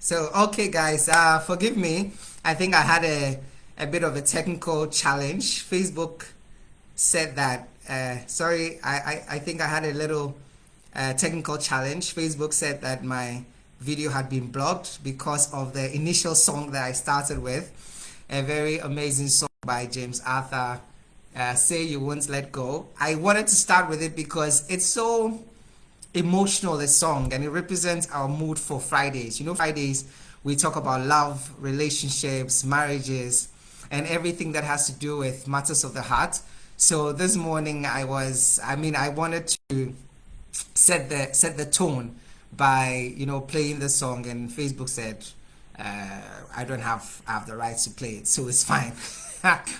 So, okay, guys, forgive me. I think I had a bit of a technical challenge. Facebook said that, sorry, I think I had a little technical challenge. Facebook said that my video had been blocked because of the initial song that I started with, a very amazing song by James Arthur, Say You Won't Let Go. I wanted to start with it because it's so emotional, a song, and it represents our mood for Fridays. You know, Fridays we talk about love, relationships, marriages, and everything that has to do with matters of the heart. So this morning I wanted to set the tone by playing the song, and Facebook said I don't have the rights to play it, so it's fine.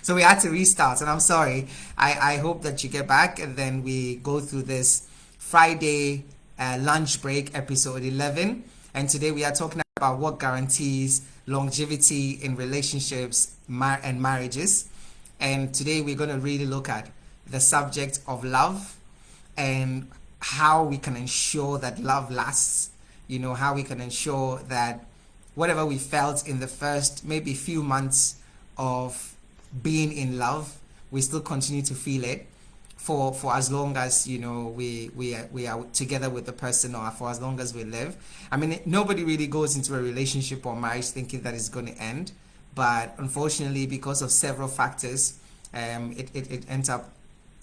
So we had to restart, and I'm sorry. I hope that you get back, and then we go through this Friday lunch break episode 11. And today we are talking about what guarantees longevity in relationships and marriages. And today we're going to really look at the subject of love and how we can ensure that love lasts. How we can ensure that whatever we felt in the first maybe few months of being in love, we still continue to feel it for as long as we are together with the person, or for as long as we live. I mean, nobody really goes into a relationship or marriage thinking that it's going to end, but unfortunately, because of several factors, it ends up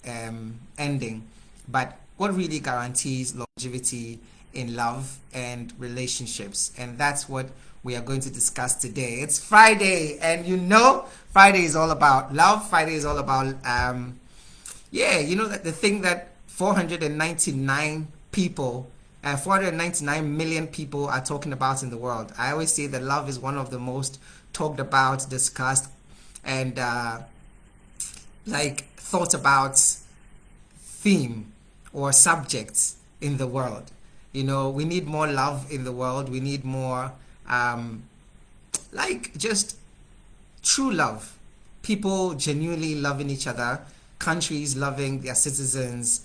ending. But what really guarantees longevity in love and relationships? And that's what we are going to discuss today. It's Friday, and Friday is all about love. Friday is all about that the thing that 499 million people are talking about in the world. I always say that love is one of the most talked about, discussed, and thought about theme or subjects in the world. We need more love in the world. We need more just true love. People genuinely loving each other, countries loving their citizens,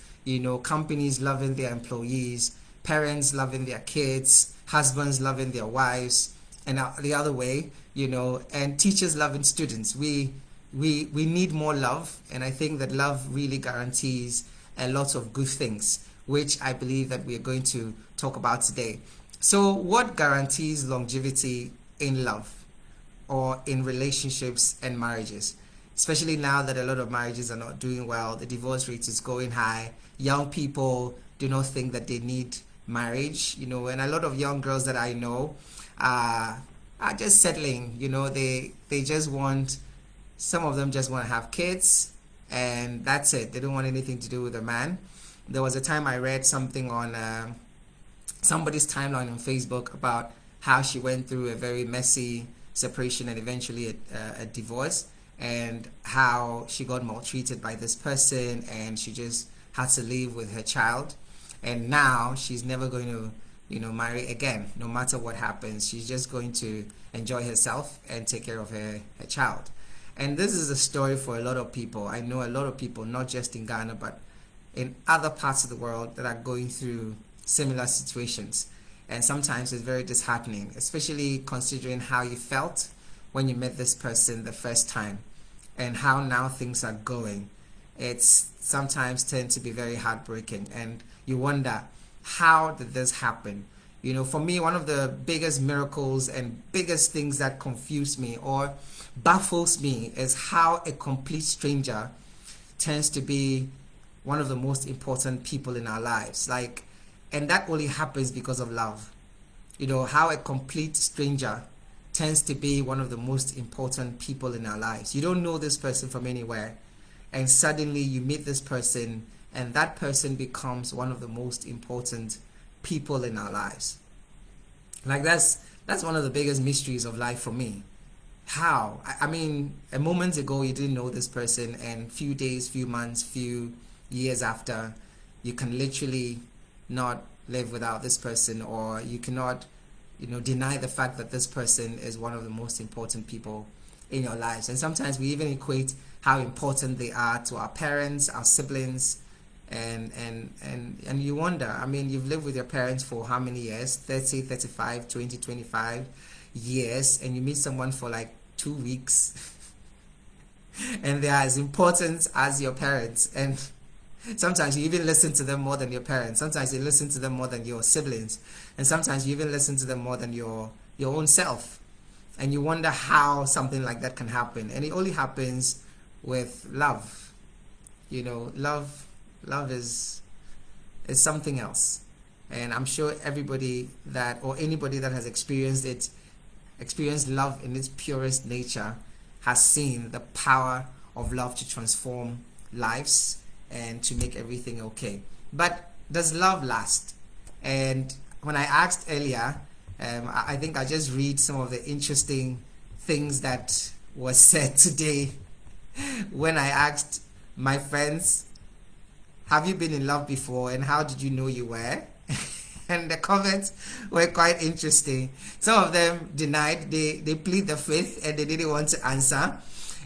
companies loving their employees, parents loving their kids, husbands loving their wives, and the other way, and teachers loving students. We need more love, and I think that love really guarantees a lot of good things, which I believe that we are going to talk about today. So, what guarantees longevity in love or in relationships and marriages? Especially now that a lot of marriages are not doing well, the divorce rate is going high. Young people do not think that they need marriage, and a lot of young girls that I know are just settling. They just want, some of them just want to have kids, and that's it. They don't want anything to do with a man. There was a time I read something on somebody's timeline on Facebook about how she went through a very messy separation and eventually a divorce, and how she got maltreated by this person, and she just had to live with her child, and now she's never going to marry again. No matter what happens, she's just going to enjoy herself and take care of her child. And this is a story for a lot of people. I know a lot of people, not just in Ghana but in other parts of the world, that are going through similar situations. And sometimes it's very disheartening, especially considering how you felt when you met this person the first time and how now things are going. It's sometimes tend to be very heartbreaking, and you wonder, how did this happen? For me, one of the biggest miracles and biggest things that confuse me or baffles me is how a complete stranger tends to be one of the most important people in our lives. And that only happens because of love. How a complete stranger tends to be one of the most important people in our lives. You don't know this person from anywhere, and suddenly you meet this person, and that person becomes one of the most important people in our lives. That's one of the biggest mysteries of life for me. How? I mean, a moment ago you didn't know this person, and few days, few months, few years after, you can literally not live without this person, or you cannot deny the fact that this person is one of the most important people in your lives. And sometimes we even equate how important they are to our parents, our siblings, And you wonder, I mean, you've lived with your parents for how many years? 30, 35, 20, 25 years, and you meet someone for like 2 weeks and they are as important as your parents, and sometimes you even listen to them more than your parents. Sometimes you listen to them more than your siblings, and sometimes you even listen to them more than your own self. And you wonder how something like that can happen, and it only happens with love. You know, love is something else. And I'm sure everybody that, or anybody that has experienced love in its purest nature, has seen the power of love to transform lives and to make everything okay. But does love last? And when I asked earlier, I think I just read some of the interesting things that was said today when I asked my friends, have you been in love before and how did you know you were? And the comments were quite interesting. Some of them denied, they plead the fifth and they didn't want to answer.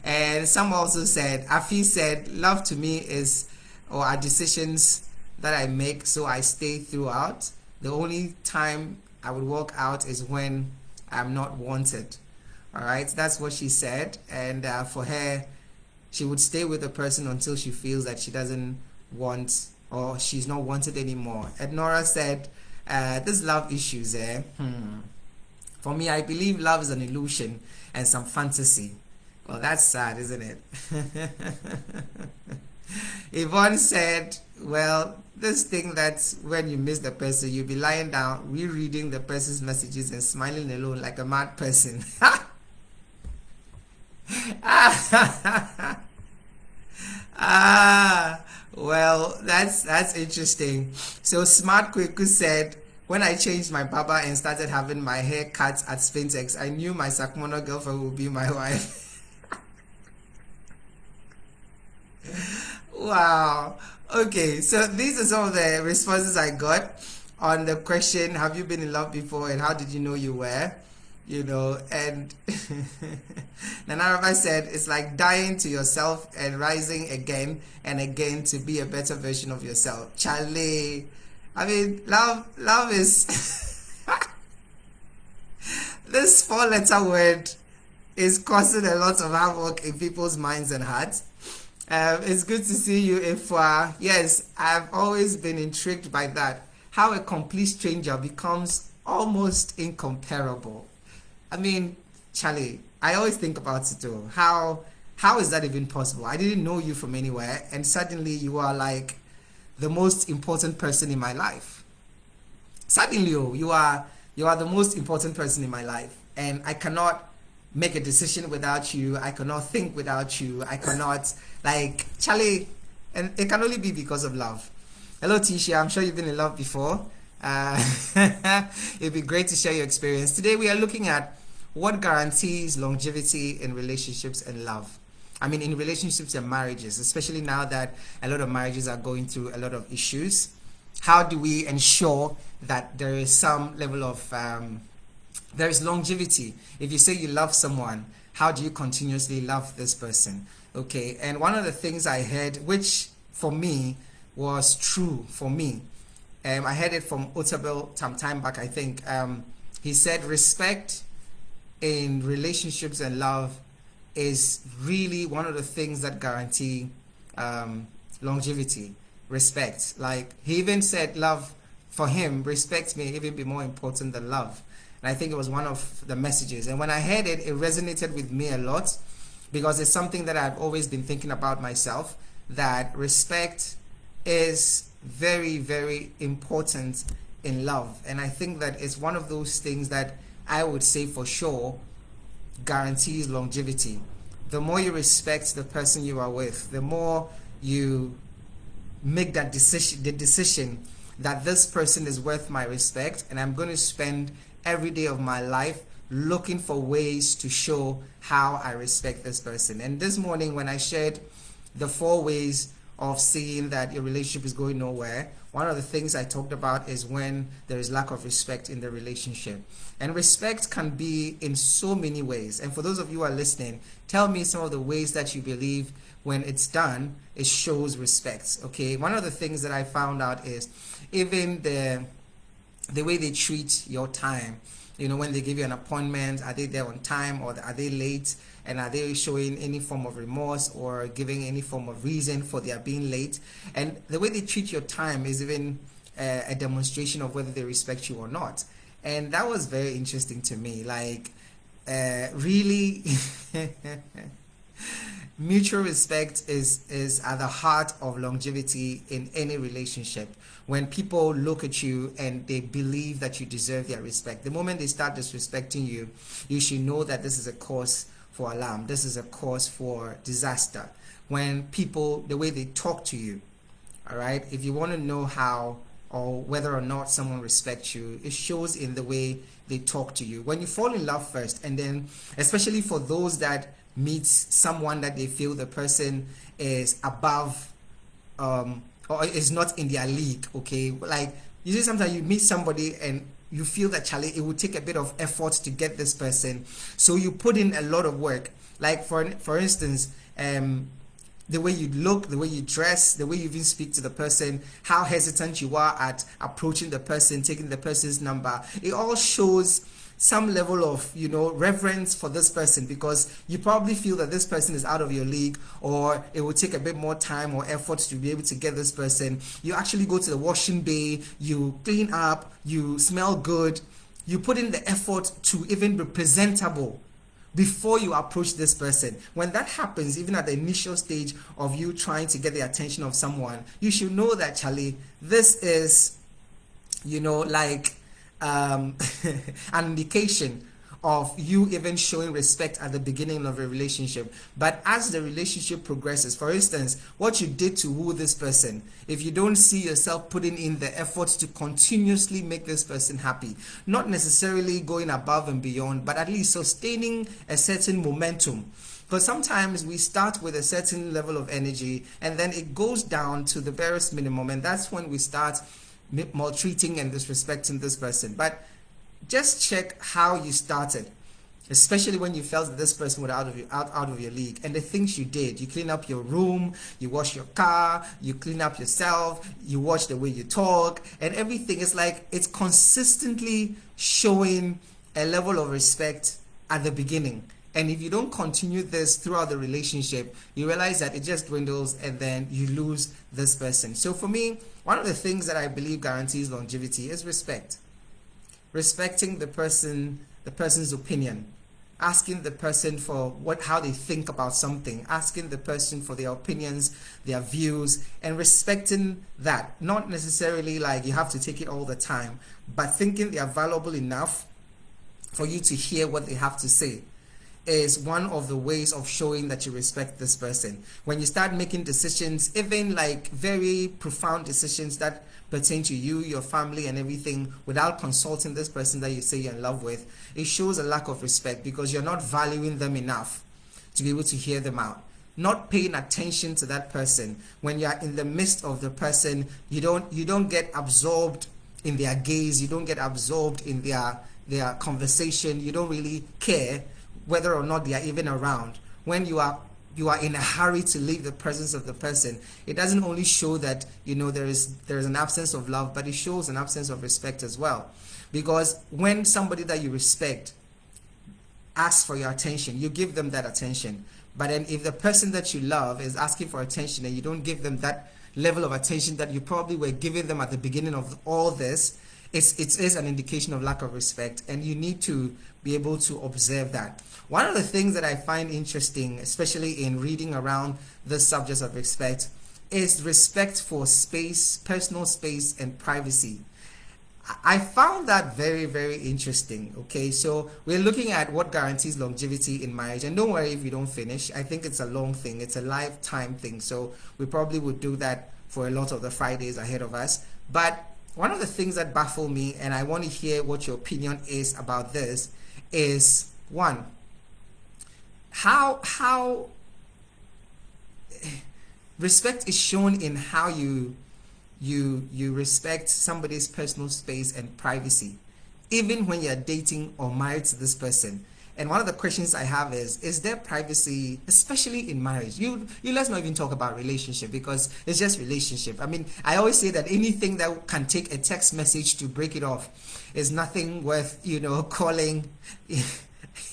And some also said, Afi said, love to me is, or are decisions that I make so I stay throughout. The only time I would walk out is when I'm not wanted. All right, that's what she said. And for her, she would stay with the person until she feels that she doesn't want, or she's not wanted anymore. And Nora said, this love issues, for me, I believe love is an illusion and some fantasy. Well, that's sad, isn't it? Yvonne said, well, this thing that when you miss the person, you'll be lying down, rereading the person's messages and smiling alone like a mad person. Well, that's interesting. So Smart Kweku said, when I changed my baba and started having my hair cut at Spintex, I knew my Sakmono girlfriend would be my wife. Wow. Okay, so these are some of the responses I got on the question, have you been in love before and how did you know you were? You know, and Nanarava said, it's like dying to yourself and rising again and again to be a better version of yourself. Charlie, I mean, love is this 4-letter word is causing a lot of havoc in people's minds and hearts. It's good to see you, Ifwa. Yes, I've always been intrigued by that. How a complete stranger becomes almost incomparable. I mean, Charlie, I always think about it too. How is that even possible? I didn't know you from anywhere, and suddenly you are like the most important person in my life. Suddenly, you are the most important person in my life, and I cannot make a decision without you. I cannot think without you. I cannot, like, Charlie, and it can only be because of love. Hello, Tisha. I'm sure you've been in love before. It'd be great to share your experience. Today, we are looking at what guarantees longevity in relationships and love. I mean, in relationships and marriages, especially now that a lot of marriages are going through a lot of issues. How do we ensure that there is some level of there is longevity? If you say you love someone, how do you continuously love this person? Okay, and one of the things I heard, which for me was true for me, I heard it from Otabel some time back, I think. He said respect in relationships and love is really one of the things that guarantee longevity. Respect. Like, he even said love, for him, respect may even be more important than love. And I think it was one of the messages. And when I heard it, it resonated with me a lot, because it's something that I've always been thinking about myself, that respect is very, very important in love. And I think that it's one of those things that I would say for sure guarantees longevity. The more you respect the person you are with, the more you make that decision, the decision that this person is worth my respect, and I'm going to spend every day of my life looking for ways to show how I respect this person. And this morning when I shared the 4 ways of seeing that your relationship is going nowhere, one of the things I talked about is when there is lack of respect in the relationship. And respect can be in so many ways. And for those of you who are listening, tell me some of the ways that you believe when it's done, it shows respect. Okay, one of the things that I found out is even the way they treat your time. You know, when they give you an appointment, are they there on time or are they late? And are they showing any form of remorse or giving any form of reason for their being late? And the way they treat your time is even a demonstration of whether they respect you or not. And that was very interesting to me. Like, really, mutual respect is at the heart of longevity in any relationship. When people look at you and they believe that you deserve their respect, the moment they start disrespecting you, you should know that this is a cause for alarm. This is a cause for disaster. When people, the way they talk to you, all right, if you want to know how or whether or not someone respects you, it shows in the way they talk to you. When you fall in love first, and then especially for those that meet someone that they feel the person is above or is not in their league, okay? Like, you see, sometimes you meet somebody and you feel that, Charlie, it would take a bit of effort to get this person. So you put in a lot of work. Like, for instance, the way you look, the way you dress, the way you even speak to the person, how hesitant you are at approaching the person, taking the person's number. It all shows some level of, you know, reverence for this person, because you probably feel that this person is out of your league, or it will take a bit more time or effort to be able to get this person. You actually go to the washing bay, you clean up, you smell good, you put in the effort to even be presentable before you approach this person. When that happens, even at the initial stage of you trying to get the attention of someone, you should know that, Charlie, this is, you know, like an indication of you even showing respect at the beginning of a relationship. But as the relationship progresses, for instance, what you did to woo this person, if you don't see yourself putting in the efforts to continuously make this person happy, not necessarily going above and beyond, but at least sustaining a certain momentum. Because sometimes we start with a certain level of energy and then it goes down to the barest minimum, and that's when we start maltreating and disrespecting this person. But just check how you started, especially when you felt that this person was out of your league, and the things you did. You clean up your room, you wash your car, you clean up yourself, you watch the way you talk, and everything is like it's consistently showing a level of respect at the beginning. And if you don't continue this throughout the relationship, you realize that it just dwindles and then you lose this person. So for me, one of the things that I believe guarantees longevity is respect. Respecting the person's opinion, asking the person for how they think about something, asking the person for their opinions, their views, and respecting that. Not necessarily like you have to take it all the time, but thinking they are valuable enough for you to hear what they have to say is one of the ways of showing that you respect this person. When you start making decisions, even like very profound decisions that pertain to you, your family, and everything, without consulting this person that you say you're in love with, it shows a lack of respect, because you're not valuing them enough to be able to hear them out. Not paying attention to that person. When you're in the midst of the person, you don't get absorbed in their gaze, you don't get absorbed in their conversation, you don't really care whether or not they are even around. When you are in a hurry to leave the presence of the person, it doesn't only show that, you know, there is an absence of love, but it shows an absence of respect as well. Because when somebody that you respect asks for your attention, you give them that attention. But then if the person that you love is asking for attention and you don't give them that level of attention that you probably were giving them at the beginning of all this, it is an indication of lack of respect, and you need to be able to observe that. One of the things that I find interesting, especially in reading around the subject of respect, is respect for space, personal space, and privacy. I found that very, very interesting. Okay, so we're looking at what guarantees longevity in marriage, and don't worry if you don't finish. I think it's a long thing, it's a lifetime thing, so we probably would do that for a lot of the Fridays ahead of us. But one of the things that baffle me, and I want to hear what your opinion is about this, is Respect is shown in how you respect somebody's personal space and privacy, even when you're dating or married to this person. And one of the questions I have is there privacy, especially in marriage? You let's not even talk about relationship, because it's just relationship. I mean, I always say that anything that can take a text message to break it off is nothing worth, calling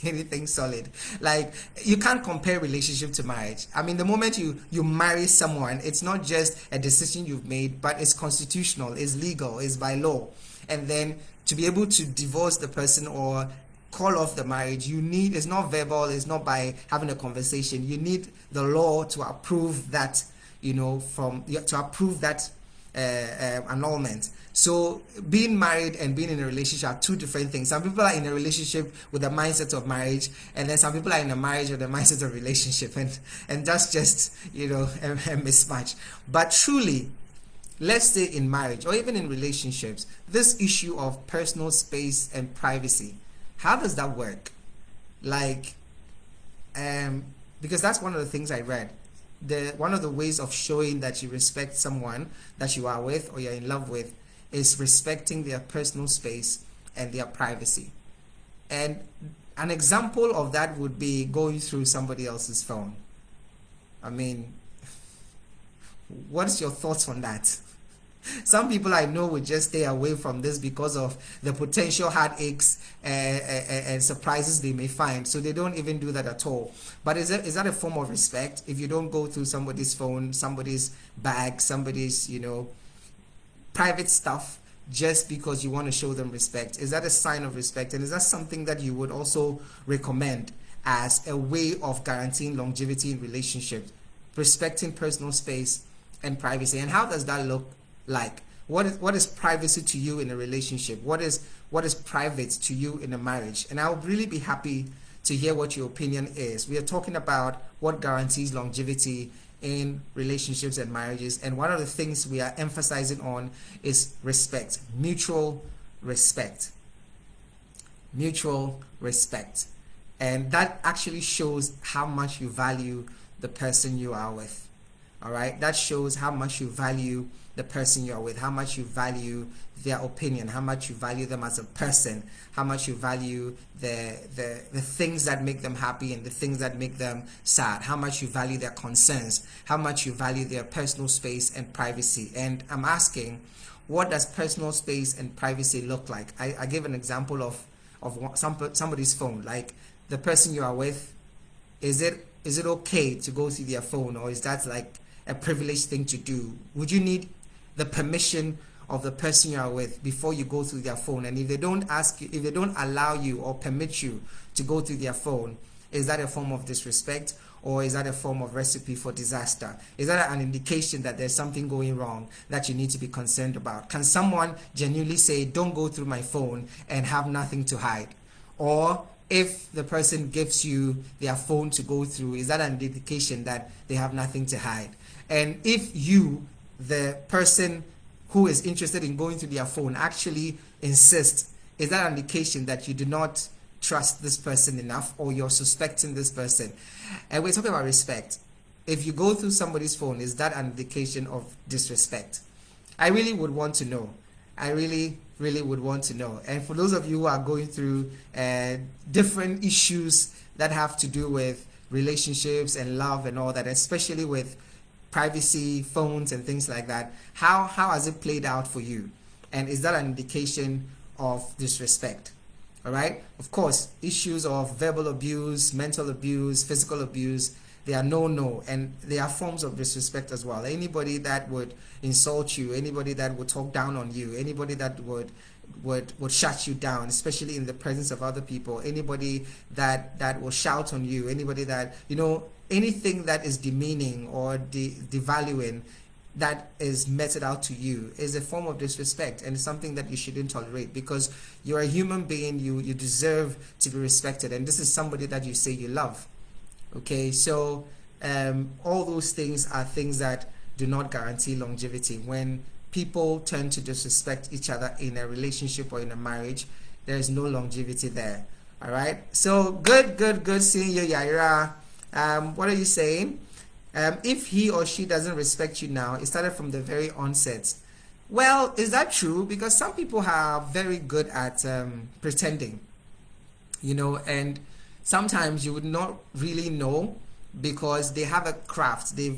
anything solid. Like, you can't compare relationship to marriage. I mean, the moment you marry someone, it's not just a decision you've made, but it's constitutional, it's legal, it's by law. And then to be able to divorce the person or call off the marriage, you need, it's not verbal, it's not by having a conversation. You need the law to approve that, to approve that annulment. So being married and being in a relationship are two different things. Some people are in a relationship with the mindset of marriage, and then some people are in a marriage with the mindset of relationship, and that's just a mismatch. But truly, let's say in marriage or even in relationships, this issue of personal space and privacy, how does that work? Like, because that's one of the things I read. One of the ways of showing that you respect someone that you are with or you're in love with is respecting their personal space and their privacy. And an example of that would be going through somebody else's phone. I mean, what's your thoughts on that? Some people I know would just stay away from this because of the potential heartaches and surprises they may find. So they don't even do that at all. But is that a form of respect? If you don't go through somebody's phone, somebody's bag, somebody's, private stuff just because you want to show them respect, is that a sign of respect? And is that something that you would also recommend as a way of guaranteeing longevity in relationships, respecting personal space and privacy? And how does that look like? What is privacy to you in a relationship? What is private to you in a marriage? And I would really be happy to hear what your opinion is. We are talking about what guarantees longevity in relationships and marriages, and one of the things we are emphasizing on is respect, mutual respect, and that actually shows how much you value the person you are with. All right, that shows how much you value the person you are with, how much you value their opinion, how much you value them as a person, how much you value the things that make them happy and the things that make them sad, how much you value their concerns, how much you value their personal space and privacy. And I'm asking, what does personal space and privacy look like? I gave an example of somebody's phone. Like, the person you are with, is it okay to go through their phone, or is that like a privileged thing to do? Would you need the permission of the person you are with before you go through their phone? And if they don't ask you, if they don't allow you or permit you to go through their phone, is that a form of disrespect, or is that a form of recipe for disaster? Is that an indication that there's something going wrong that you need to be concerned about? Can someone genuinely say, don't go through my phone, and have nothing to hide? Or if the person gives you their phone to go through, is that an indication that they have nothing to hide? And if you, the person who is interested in going through their phone, actually insist, is that an indication that you do not trust this person enough, or you're suspecting this person? And we're talking about respect. If you go through somebody's phone, is that an indication of disrespect? I really would want to know. I really would want to know. And for those of you who are going through different issues that have to do with relationships and love and all that, especially with privacy, phones and things like that, how has it played out for you? And is that an indication of disrespect? All right. Of course, issues of verbal abuse, mental abuse, physical abuse, they are no, and they are forms of disrespect as well. Anybody that would insult you, anybody that would talk down on you, anybody that would shut you down, especially in the presence of other people, anybody that will shout on you, anybody that, anything that is demeaning or devaluing, that is meted out to you, is a form of disrespect, and it's something that you shouldn't tolerate, because you're a human being. You deserve to be respected, and this is somebody that you say you love. Okay, so all those things are things that do not guarantee longevity. When people tend to disrespect each other in a relationship or in a marriage, there is no longevity there. All right, so good seeing you, Yaira. What are you saying? If he or she doesn't respect you now, it started from the very onset. Well, is that true? Because some people are very good at pretending, and sometimes you would not really know because they have a craft. The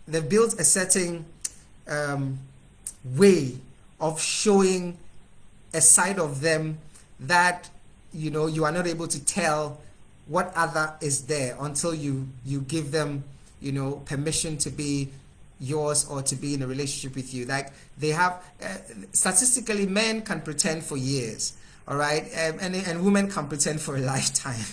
they've built a certain way of showing a side of them that you are not able to tell what other is there until you give them permission to be yours or to be in a relationship with you. Like they have statistically, men can pretend for years, all right, and women can pretend for a lifetime.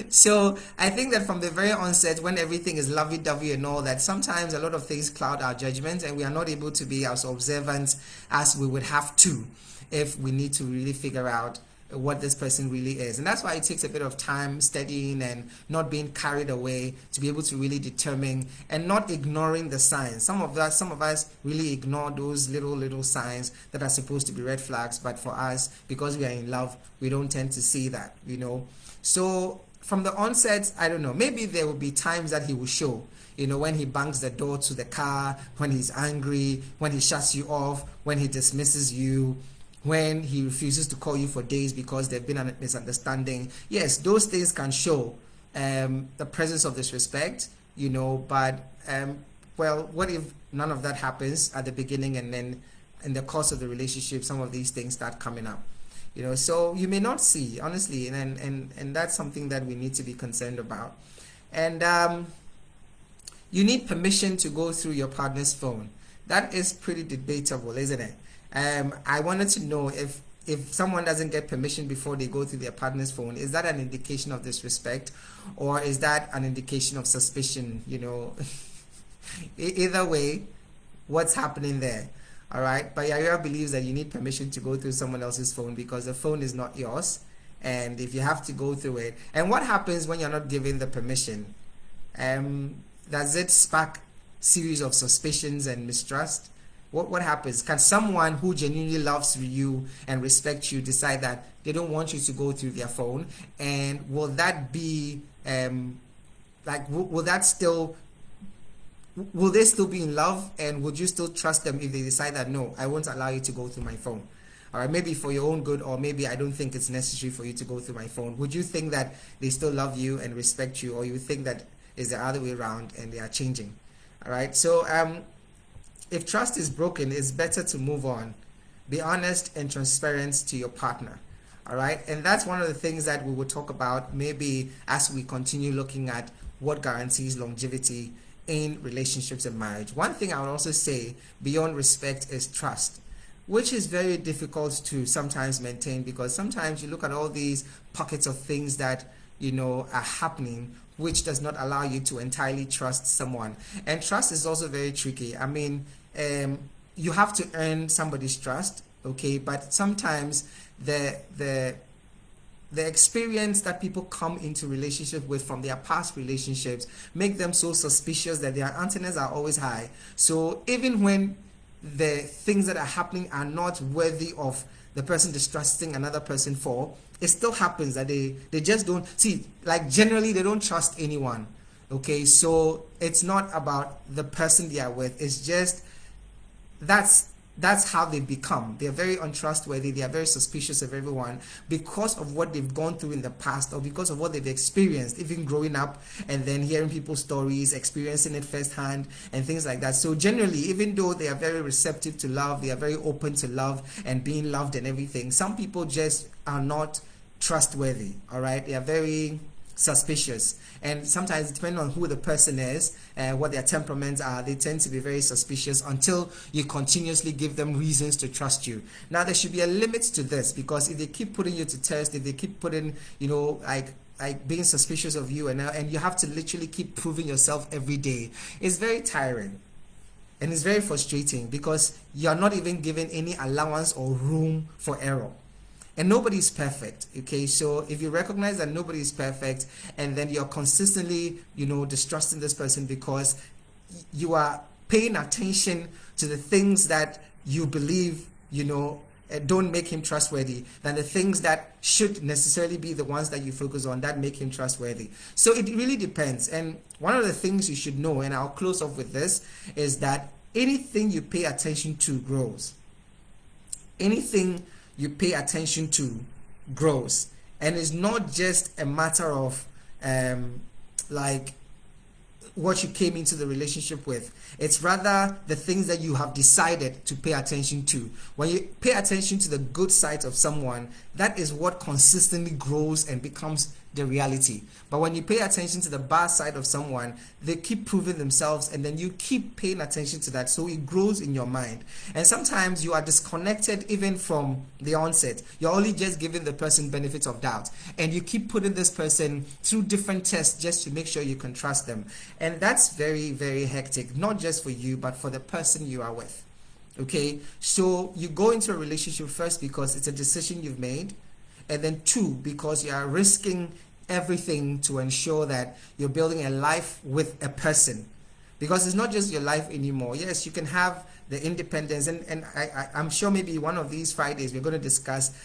So I think that from the very onset, when everything is lovey-dovey and all that, sometimes a lot of things cloud our judgment and we are not able to be as observant as we would have to if we need to really figure out what this person really is. And that's why it takes a bit of time studying and not being carried away to be able to really determine and not ignoring the signs. Some of us really ignore those little signs that are supposed to be red flags, but for us, because we are in love, we don't tend to see that, So from the onset, I don't know, maybe there will be times that he will show, when he bangs the door to the car, when he's angry, when he shuts you off, when he dismisses you, when he refuses to call you for days because there's been a misunderstanding. Yes, those things can show the presence of disrespect, but well, what if none of that happens at the beginning and then in the course of the relationship, some of these things start coming up? So you may not see, honestly, and that's something that we need to be concerned about. And you need permission to go through your partner's phone. That is pretty debatable, isn't it? I wanted to know if someone doesn't get permission before they go through their partner's phone, is that an indication of disrespect or is that an indication of suspicion? Either way, what's happening there? All right, but Yaya believes that you need permission to go through someone else's phone because the phone is not yours, and if you have to go through it, and what happens when you're not given the permission? Does it spark series of suspicions and mistrust? What happens? Can someone who genuinely loves you and respects you decide that they don't want you to go through their phone? And will that be will they still be in love, and would you still trust them if they decide that no, I won't allow you to go through my phone? All right, maybe for your own good, or maybe I don't think it's necessary for you to go through my phone. Would you think that they still love you and respect you, or you think that is the other way around and they are changing? All right, so if trust is broken, it's better to move on. Be honest and transparent to your partner. All right, and that's one of the things that we will talk about maybe as we continue looking at what guarantees longevity in relationships and marriage. One thing I would also say beyond respect is trust, which is very difficult to sometimes maintain because sometimes you look at all these pockets of things that are happening which does not allow you to entirely trust someone. And trust is also very tricky. I mean, you have to earn somebody's trust, okay, but sometimes the experience that people come into relationship with from their past relationships make them so suspicious that their antennas are always high. So even when the things that are happening are not worthy of the person distrusting another person for, it still happens that they just don't see, like generally they don't trust anyone. Okay, so it's not about the person they are with, it's just that's how they become. They're very untrustworthy. They are very suspicious of everyone because of what they've gone through in the past or because of what they've experienced, even growing up and then hearing people's stories, experiencing it firsthand and things like that. So generally, even though they are very receptive to love, they are very open to love and being loved and everything, some people just are not trustworthy. All right, they are very suspicious, and sometimes depending on who the person is and what their temperaments are, they tend to be very suspicious until you continuously give them reasons to trust you. Now there should be a limit to this, because if they keep putting you to test, if they keep putting like being suspicious of you and you have to literally keep proving yourself every day, it's very tiring and it's very frustrating because you're not even given any allowance or room for error. And nobody is perfect, okay? So if you recognize that nobody is perfect and then you're consistently, distrusting this person because you are paying attention to the things that you believe, don't make him trustworthy than the things that should necessarily be the ones that you focus on that make him trustworthy. So it really depends. And one of the things you should know, and I'll close off with this, is that anything you pay attention to grows. Anything you pay attention to grows. And it's not just a matter of like what you came into the relationship with. It's rather the things that you have decided to pay attention to. When you pay attention to the good sides of someone, that is what consistently grows and becomes the reality. But when you pay attention to the bad side of someone, they keep proving themselves, and then you keep paying attention to that, so it grows in your mind. And sometimes you are disconnected even from the onset. You're only just giving the person benefits of doubt, and you keep putting this person through different tests just to make sure you can trust them. And that's very, very hectic, not just for you, but for the person you are with. Okay, so you go into a relationship first because it's a decision you've made, and then two, because you are risking everything to ensure that you're building a life with a person, because it's not just your life anymore. Yes, you can have the independence, and I'm sure maybe one of these Fridays we're going to discuss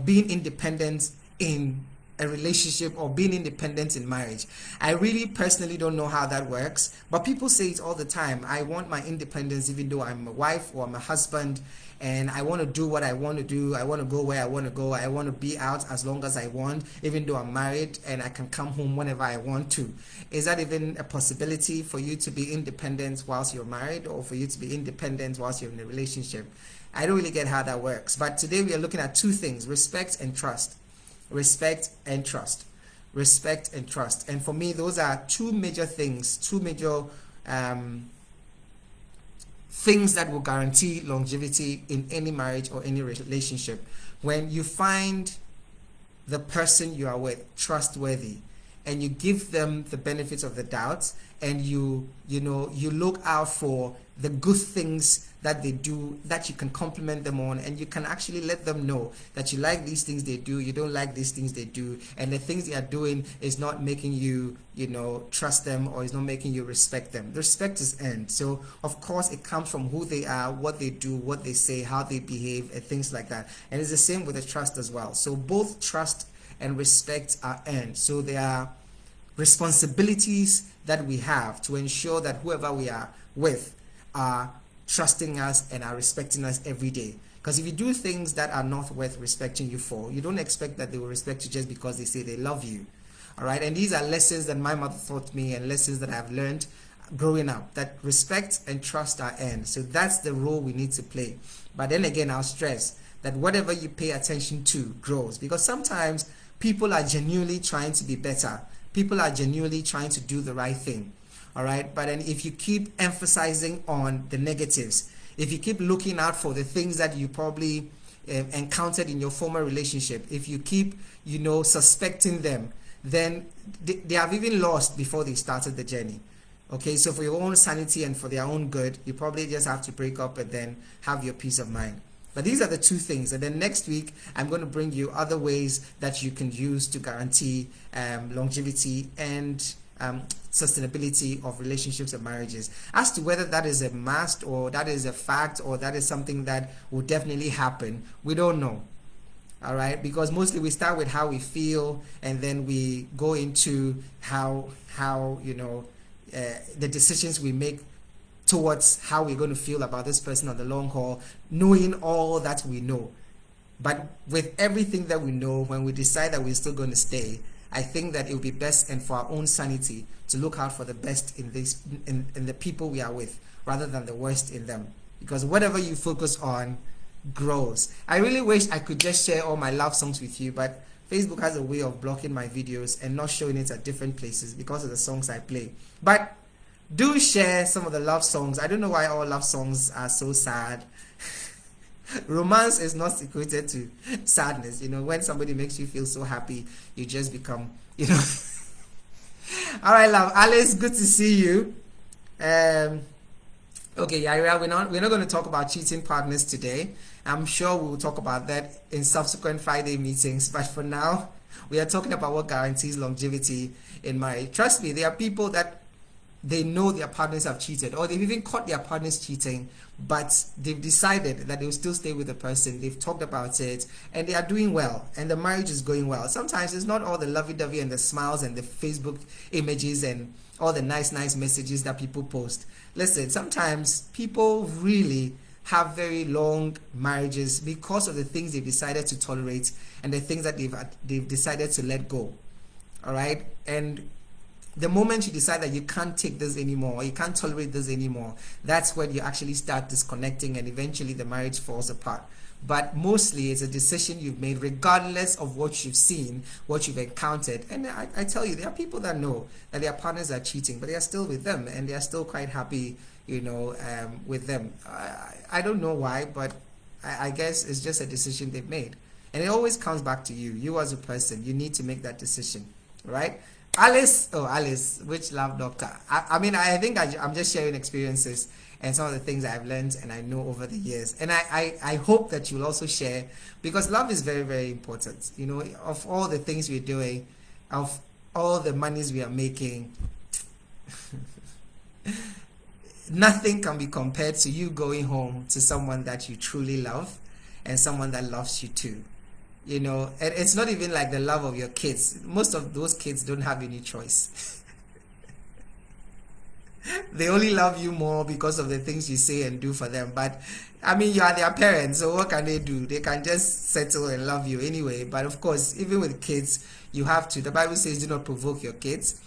being independent in a relationship or being independent in marriage. I really personally don't know how that works, but people say it all the time. I want my independence even though I'm a wife or I'm a husband, and I want to do what I want to do. I want to go where I want to go. I want to be out as long as I want, even though I'm married, and I can come home whenever I want to. Is that even a possibility for you to be independent whilst you're married, or for you to be independent whilst you're in a relationship? I don't really get how that works. But today we are looking at two things: respect and trust. Respect and trust. Respect and trust. And for me, those are two major things, two major things that will guarantee longevity in any marriage or any relationship. When you find the person you are with trustworthy, and you give them the benefits of the doubt, and you look out for the good things that they do, that you can compliment them on, and you can actually let them know that you like these things they do, you don't like these things they do, and the things they are doing is not making you trust them, or is not making you respect them. The respect is earned. So of course it comes from who they are, what they do, what they say, how they behave, and things like that. And it's the same with the trust as well. So both trust and respect are earned. So they are responsibilities that we have to ensure that whoever we are with are trusting us and are respecting us every day. Because if you do things that are not worth respecting you for, you don't expect that they will respect you just because they say they love you. All right, and these are lessons that my mother taught me, and lessons that I've learned growing up, that respect and trust are earned. So that's the role we need to play. But then again, I'll stress that whatever you pay attention to grows, because sometimes people are genuinely trying to be better. People are genuinely trying to do the right thing. All right, but then if you keep emphasizing on the negatives, if you keep looking out for the things that you probably encountered in your former relationship, if you keep suspecting them, then they have even lost before they started the journey. Okay, so for your own sanity and for their own good, you probably just have to break up and then have your peace of mind. But these are the two things. And then next week, I'm going to bring you other ways that you can use to guarantee longevity and sustainability of relationships and marriages. As to whether that is a must, or that is a fact, or that is something that will definitely happen, we don't know. All right, because mostly we start with how we feel, and then we go into how the decisions we make towards how we're going to feel about this person on the long haul, knowing all that we know. But with everything that we know, when we decide that we're still going to stay, I think that it would be best, and for our own sanity, to look out for the best in the people we are with, rather than the worst in them. Because whatever you focus on grows. I really wish I could just share all my love songs with you, but Facebook has a way of blocking my videos and not showing it at different places because of the songs I play. But do share some of the love songs. I don't know why all love songs are so sad. Romance is not equated to sadness. When somebody makes you feel so happy, you just become, All right, love. Alice, good to see you. Okay, Yaira, we're not going to talk about cheating partners today. I'm sure we'll talk about that in subsequent Friday meetings. But for now, we are talking about what guarantees longevity in marriage. Trust me, there are people that they know their partners have cheated, or they've even caught their partners cheating, but they've decided that they'll still stay with the person. They've talked about it and they are doing well and the marriage is going well. Sometimes it's not all the lovey-dovey and the smiles and the Facebook images and all the nice messages that people post. Listen, sometimes people really have very long marriages because of the things they've decided to tolerate and the things that they've decided to let go. All right? And the moment you decide that you can't take this anymore, or you can't tolerate this anymore, that's when you actually start disconnecting and eventually the marriage falls apart. But mostly it's a decision you've made regardless of what you've seen, what you've encountered. And I tell you, there are people that know that their partners are cheating, but they are still with them and they are still quite happy, with them. I don't know why, but I guess it's just a decision they've made. And it always comes back to you. You as a person, you need to make that decision, right? Alice, which love doctor? I think I'm just sharing experiences and some of the things I've learned and I know over the years. And I hope that you'll also share, because love is very, very important. Of all the things we're doing, of all the monies we are making, nothing can be compared to you going home to someone that you truly love and someone that loves you too. And it's not even like the love of your kids. Most of those kids don't have any choice. They only love you more because of the things you say and do for them. But you are their parents, so what can they do? They can just settle and love you anyway. But of course, even with kids, you have to. The Bible says, do not provoke your kids.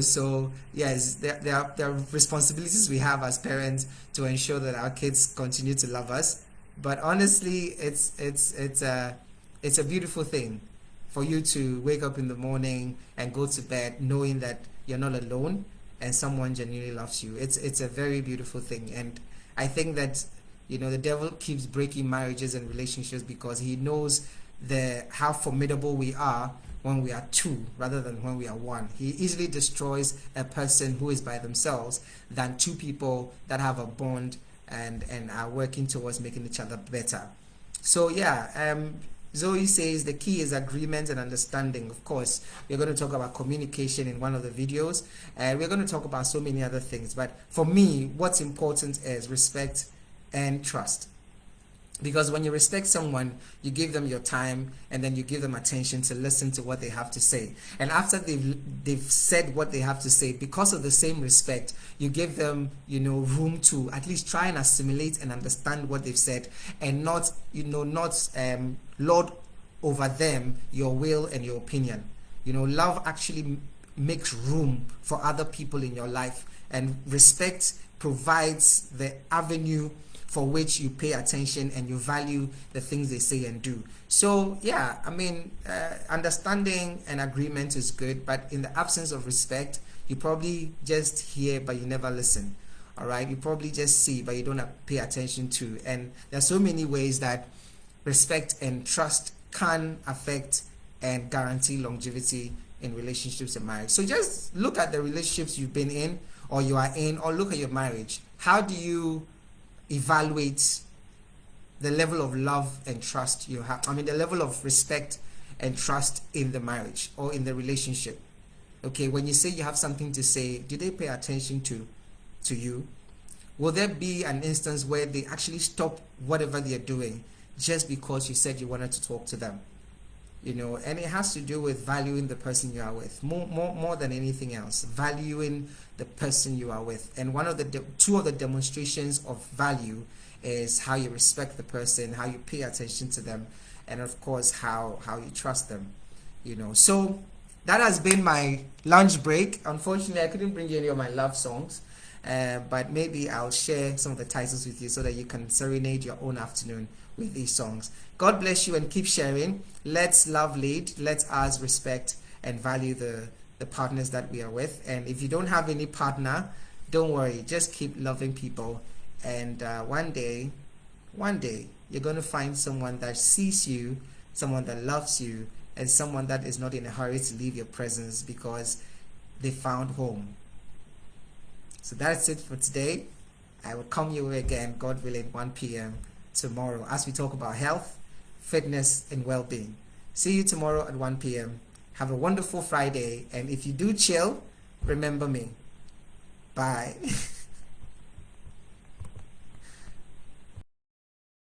So yes, there are responsibilities we have as parents to ensure that our kids continue to love us. But honestly, it's a beautiful thing for you to wake up in the morning and go to bed knowing that you're not alone and someone genuinely loves you. It's a very beautiful thing. And I think that the devil keeps breaking marriages and relationships because he knows how formidable we are when we are two rather than when we are one. He easily destroys a person who is by themselves than two people that have a bond and are working towards making each other better. So yeah, Zoe says the key is agreement and understanding. Of course, we're going to talk about communication in one of the videos, and we're going to talk about so many other things. But for me, what's important is respect and trust. Because when you respect someone, you give them your time and then you give them attention to listen to what they have to say. And after they've said what they have to say, because of the same respect, you give them, room to at least try and assimilate and understand what they've said and not lord over them your will and your opinion. Love actually makes room for other people in your life, and respect provides the avenue for which you pay attention and you value the things they say and do. So yeah, understanding and agreement is good, but in the absence of respect, you probably just hear but you never listen. All right, you probably just see but you don't pay attention to. And there's so many ways that respect and trust can affect and guarantee longevity in relationships and marriage. So just look at the relationships you've been in or you are in, or look at your marriage. How do you evaluate the level of love and trust you have? The level of respect and trust in the marriage or in the relationship. Okay, when you say you have something to say, do they pay attention to you? Will there be an instance where they actually stop whatever they're doing just because you said you wanted to talk to them? And it has to do with valuing the person you are with more than anything else. Valuing the person you are with. And one of the two of the demonstrations of value is how you respect the person, how you pay attention to them, and of course how you trust them. So that has been my lunch break. Unfortunately, I couldn't bring you any of my love songs, but maybe I'll share some of the titles with you so that you can serenade your own afternoon with these songs. God bless you and keep sharing. Let's love lead. Let us respect and value the partners that we are with. And if you don't have any partner, don't worry. Just keep loving people. And one day, you're going to find someone that sees you, someone that loves you, and someone that is not in a hurry to leave your presence because they found home. So that's it for today. I will come your way again, God willing, 1 p.m. tomorrow as we talk about health, fitness, and well-being. See you tomorrow at 1 p.m. Have a wonderful Friday, and if you do chill, remember me. Bye.